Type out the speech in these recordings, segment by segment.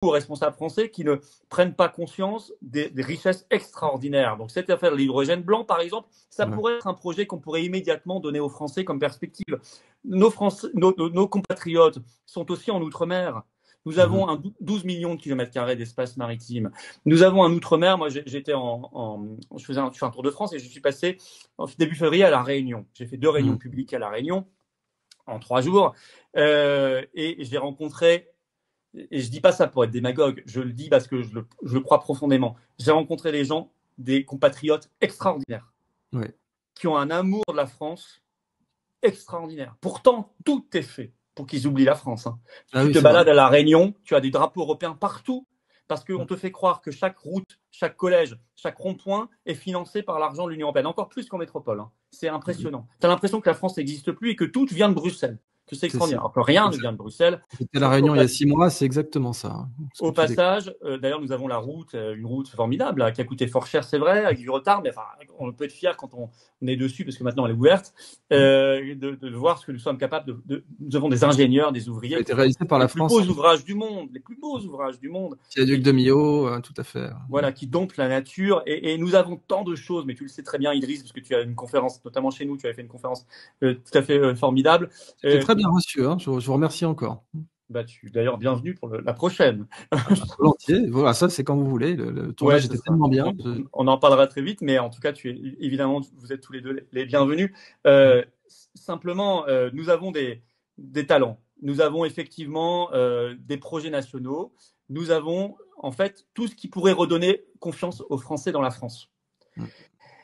aux responsables français qui ne prennent pas conscience des richesses extraordinaires. Donc cette affaire de l'hydrogène blanc, par exemple, ça pourrait être un projet qu'on pourrait immédiatement donner aux Français comme perspective. Nos compatriotes sont aussi en Outre-mer. Nous avons 12 millions de kilomètres carrés d'espace maritime. Nous avons un Outre-mer. Moi, j'étais je fais un tour de France et je suis passé en début février à La Réunion. J'ai fait 2 réunions publiques à La Réunion en 3 jours. Et j'ai rencontré, et je dis pas ça pour être démagogue, je le dis parce que je le crois profondément. J'ai rencontré des gens, des compatriotes extraordinaires, qui ont un amour de la France extraordinaire. Pourtant, tout est fait pour qu'ils oublient la France. Tu te balades à La Réunion, tu as des drapeaux européens partout, parce qu'on te fait croire que chaque route, chaque collège, chaque rond-point est financé par l'argent de l'Union européenne, encore plus qu'en métropole. C'est impressionnant. Tu as l'impression que la France n'existe plus et que tout vient de Bruxelles. Que c'est extraordinaire. Alors que rien ne vient de Bruxelles. J'étais à La Réunion il y a 6 mois, c'est exactement ça. Au passage, d'ailleurs, nous avons la route, une route formidable, qui a coûté fort cher, c'est vrai, avec du retard, mais enfin, on peut être fier quand on est dessus, parce que maintenant elle est ouverte, de voir ce que nous sommes capables nous avons des ingénieurs, des ouvriers. Ça a été réalisé par la France. Les plus beaux ouvrages du monde, les plus beaux ouvrages du monde. Viaduc de Millau, tout à fait. Voilà, qui domptent la nature. Et nous avons tant de choses, mais tu le sais très bien, Idriss, parce que tu as une conférence, notamment chez nous, tu avais fait une conférence tout à fait formidable. C'était très bien reçu, je vous remercie encore. D'ailleurs, bienvenue pour la prochaine. Volontiers. Voilà, ça, c'est quand vous voulez. Le tournage était tellement bien. On en parlera très vite, mais en tout cas, évidemment, vous êtes tous les deux les bienvenus. Simplement, nous avons des talents. Nous avons effectivement des projets nationaux. Nous avons, en fait, tout ce qui pourrait redonner confiance aux Français dans la France. Il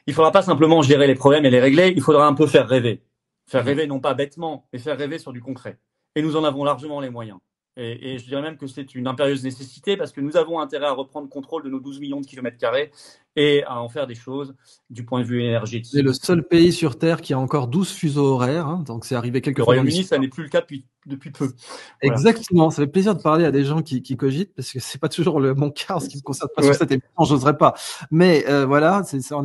ne faudra pas simplement gérer les problèmes et les régler. Il faudra un peu faire rêver. Faire rêver, non pas bêtement, mais faire rêver sur du concret. Et nous en avons largement les moyens. Et je dirais même que c'est une impérieuse nécessité parce que nous avons intérêt à reprendre contrôle de nos 12 millions de kilomètres carrés et à en faire des choses du point de vue énergétique. C'est le seul pays sur Terre qui a encore 12 fuseaux horaires, donc c'est arrivé quelques fois. Le Royaume-Uni, ça n'est plus le cas depuis peu. Voilà. Exactement, ça fait plaisir de parler à des gens qui cogitent parce que c'est pas toujours mon cas en ce qui me concerne pas sur cette émission, j'oserais pas. Mais voilà, on est